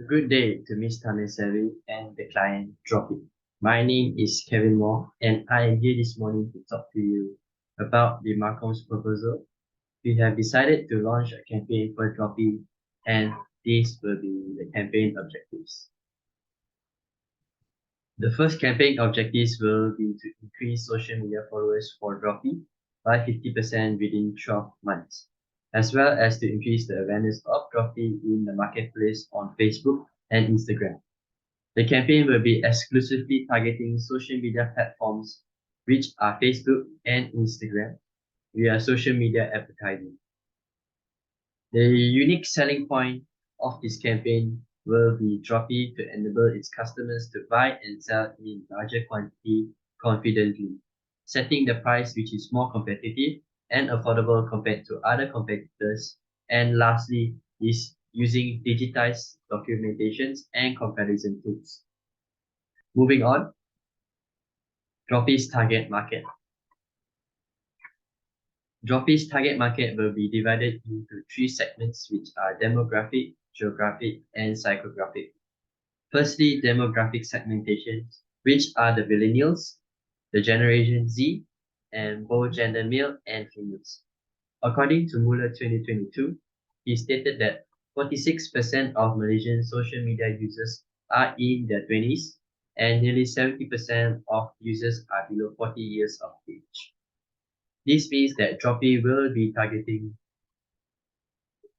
Good day to Ms. Tamesevi and the client Droppy. My name is Kevin Moore and I am here this morning to talk to you about the Marcoms proposal. We have decided to launch a campaign for Droppy and these will be the campaign objectives. The first campaign objectives will be to increase social media followers for Droppy by 50% within 12 months, as well as to increase the awareness of Droppy in the marketplace on Facebook and Instagram. The campaign will be exclusively targeting social media platforms, which are Facebook and Instagram, via social media advertising. The unique selling point of this campaign will be Droppy to enable its customers to buy and sell in larger quantity confidently, setting the price which is more competitive and affordable compared to other competitors. And lastly, is using digitized documentations and comparison tools. Moving on, Droppy's target market. Droppy's target market will be divided into three segments, which are demographic, geographic, and psychographic. Firstly, demographic segmentation, which are the millennials, the Generation Z, and both gender male and females. According to Muller 2022, he stated that 46% of Malaysian social media users are in their 20s, and nearly 70% of users are below 40 years of age. This means that Droppy will be targeting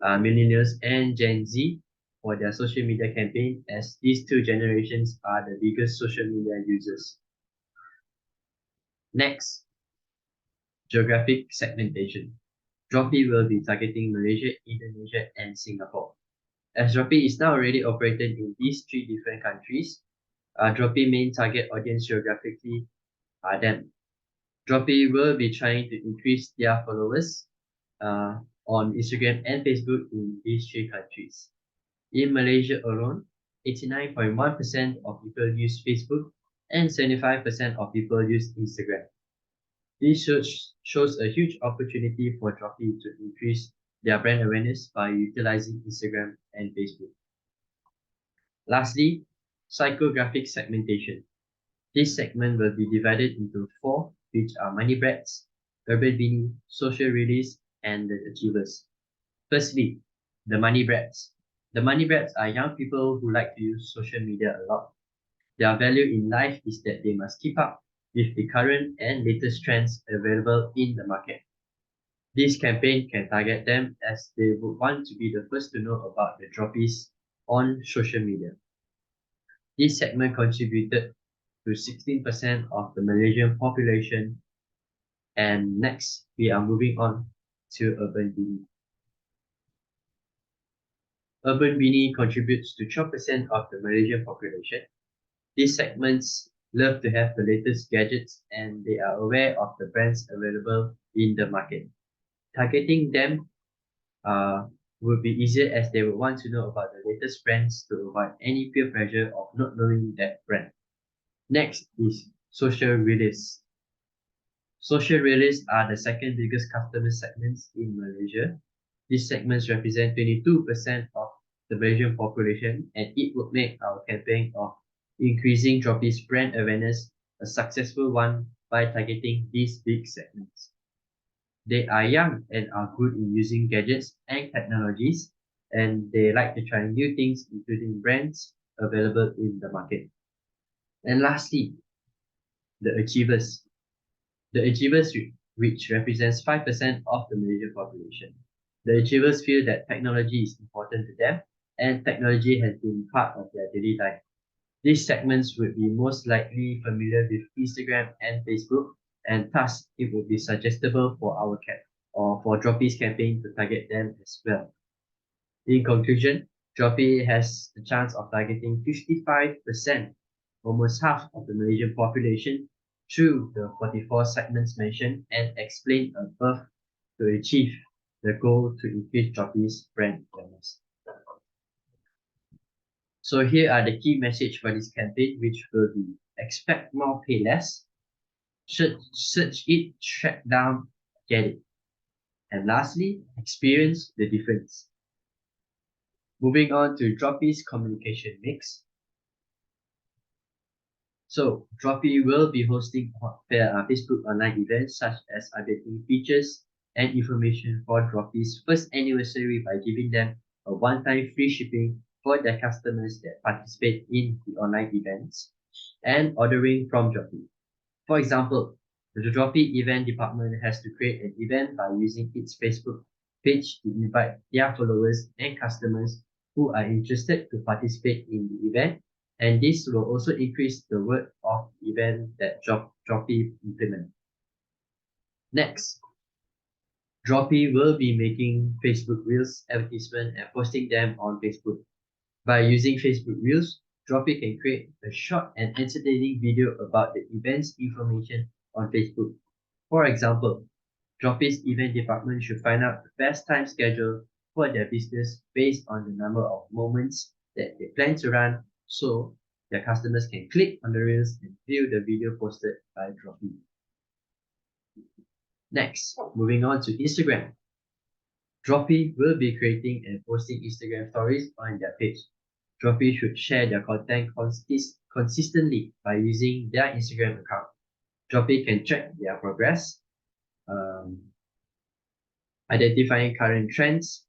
millennials and Gen Z for their social media campaign, as these two generations are the biggest social media users. Next, geographic segmentation. Droppy will be targeting Malaysia, Indonesia, and Singapore. As Droppy is now already operated in these three different countries, Droppy main target audience geographically are them. Droppy will be trying to increase their followers on Instagram and Facebook in these three countries. In Malaysia alone, 89.1% of people use Facebook and 75% of people use Instagram. This shows a huge opportunity for Droppy to increase their brand awareness by utilizing Instagram and Facebook. Lastly, psychographic segmentation. This segment will be divided into four, which are money brats, urban beanie, social release, and the achievers. Firstly, the money brats. The money brats are young people who like to use social media a lot. Their value in life is that they must keep up with the current and latest trends available in the market. This campaign can target them as they would want to be the first to know about the droppies on social media. This segment contributed to 16% of the Malaysian population. And next, we are moving on to Urban Beanie. Urban Beanie contributes to 12% of the Malaysian population. These segments love to have the latest gadgets and they are aware of the brands available in the market. Targeting them would be easier as they would want to know about the latest brands to avoid any peer pressure of not knowing that brand. Next is social release. Social release are the second biggest customer segments in Malaysia. These segments represent 22% of the Malaysian population, and it would make our campaign of increasing Droppy's brand awareness a successful one by targeting these big segments. They are young and are good in using gadgets and technologies, and they like to try new things, including brands available in the market. And lastly, the achievers. The achievers, which represents 5% of the Malaysian population. The achievers feel that technology is important to them, and technology has been part of their daily life. These segments would be most likely familiar with Instagram and Facebook, and thus it would be suggestible for our for Droppy's campaign to target them as well. In conclusion, Droppy has the chance of targeting 55%, almost half of the Malaysian population, through the 44 segments mentioned and explained above to achieve the goal to increase Droppy's brand awareness. So here are the key message for this campaign, which will be expect more, pay less, search it, track down, get it. And lastly, experience the difference. Moving on to Droppy's communication mix. So Droppy will be hosting Facebook online events such as updating features and information for Droppy's first anniversary by giving them a one-time free shipping for their customers that participate in the online events and ordering from Droppy. For example, the Droppy event department has to create an event by using its Facebook page to invite their followers and customers who are interested to participate in the event, and this will also increase the word of the event that Droppy implement. Next, Droppy will be making Facebook Reels advertisement and posting them on Facebook. By using Facebook Reels, Droppy can create a short and entertaining video about the event's information on Facebook. For example, Droppy's event department should find out the best time schedule for their business based on the number of moments that they plan to run, so their customers can click on the reels and view the video posted by Droppy. Next, moving on to Instagram. Droppy will be creating and posting Instagram stories on their page. Droppy should share their content consistently by using their Instagram account. Droppy can track their progress, identifying current trends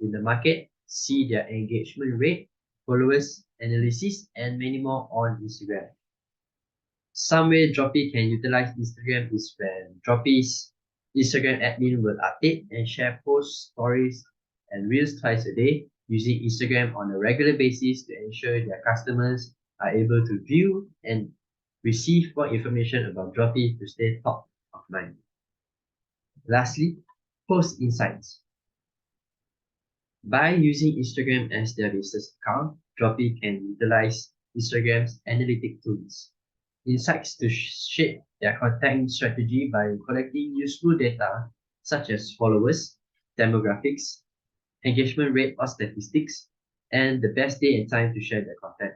in the market, see their engagement rate, followers analysis, and many more on Instagram. Some way Droppy can utilize Instagram is when Droppy's Instagram admin will update and share posts, stories, and reels twice a day using Instagram on a regular basis to ensure their customers are able to view and receive more information about Droppy to stay top of mind. Lastly, post insights. By using Instagram as their business account, Droppy can utilize Instagram's analytic tools, insights to shape their content strategy by collecting useful data such as followers, demographics, engagement rate or statistics, and the best day and time to share their content.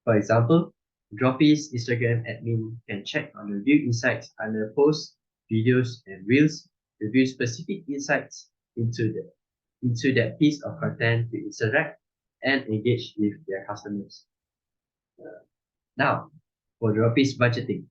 For example, Droppy's Instagram admin can check on the view insights under posts, videos, and reels to view specific insights into that piece of content to interact and engage with their customers. Now, for Droppy's budgeting.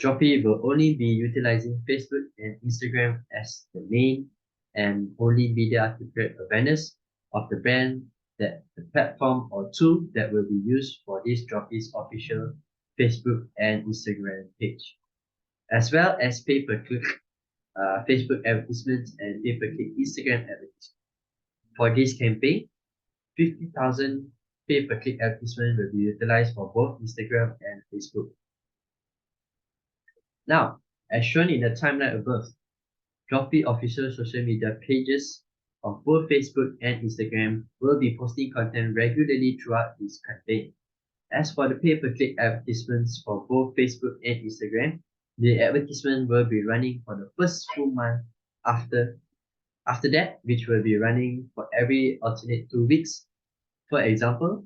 Droppy will only be utilizing Facebook and Instagram as the main and only media to create awareness of the brand, that the platform or tool that will be used for this Droppy's official Facebook and Instagram page, as well as pay-per-click Facebook advertisements and pay-per-click Instagram advertisements. For this campaign, 50,000 pay-per-click advertisements will be utilized for both Instagram and Facebook. Now, as shown in the timeline above, Droppy official social media pages of both Facebook and Instagram will be posting content regularly throughout this campaign. As for the pay-per-click advertisements for both Facebook and Instagram, the advertisement will be running for the first full month after that, which will be running for every alternate 2 weeks. For example,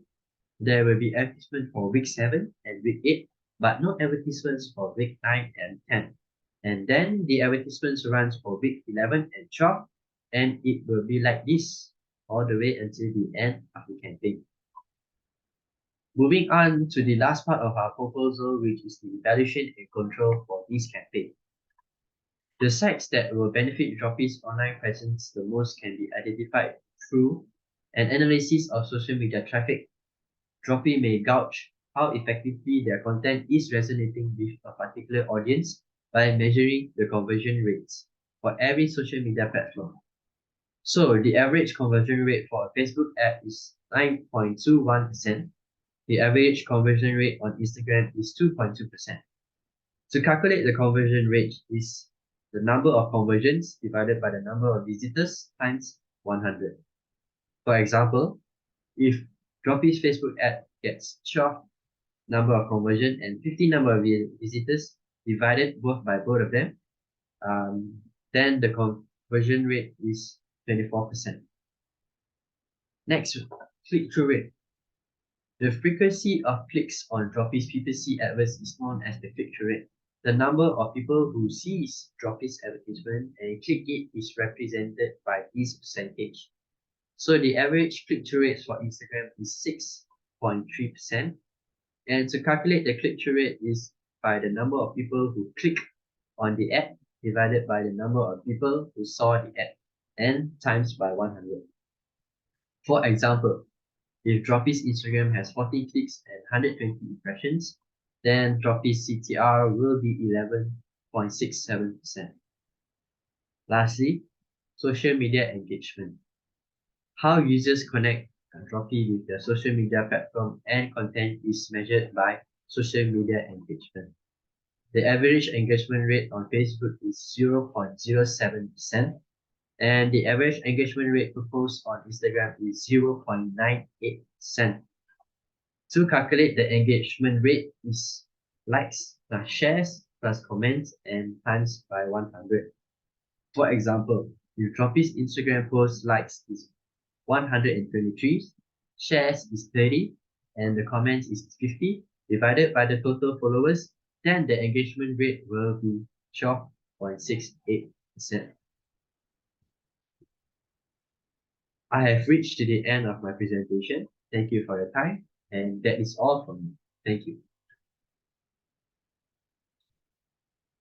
there will be advertisement for week 7 and week 8, but no advertisements for week 9 and 10. And then the advertisements runs for week 11 and 12, and it will be like this all the way until the end of the campaign. Moving on to the last part of our proposal, which is the evaluation and control for this campaign. The sites that will benefit Droppy's online presence the most can be identified through an analysis of social media traffic. Droppy may gauge how effectively their content is resonating with a particular audience by measuring the conversion rates for every social media platform. So the average conversion rate for a Facebook ad is 9.21%. The average conversion rate on Instagram is 2.2%. To calculate the conversion rate is the number of conversions divided by the number of visitors times 100. For example, if Droppy's Facebook ad gets 12 number of conversion and 50 number of visitors divided by both of them, then the conversion rate is 24%. Next, click-through rate. The frequency of clicks on Droppy's PPC adverts is known as the click-through rate. The number of people who sees Droppy's advertisement and click it is represented by this percentage. So the average click-through rate for Instagram is 6.3%. And to calculate the click-through rate is by the number of people who click on the ad divided by the number of people who saw the ad and times by 100. For example, if Droppy's Instagram has 14 clicks and 120 impressions, then Droppy's CTR will be 11.67%. Lastly, social media engagement. How users connect Droppy with their social media platform and content is measured by social media engagement. The average engagement rate on Facebook is 0.07%, and the average engagement rate per post on Instagram is 0.98%. To calculate the engagement rate is likes plus shares plus comments and times by 100. For example, if Droppy's Instagram post likes is 123, shares is 30, and the comments is 50, divided by the total followers, then the engagement rate will be 12.68%. I have reached to the end of my presentation. Thank you for your time, and that is all from me. Thank you.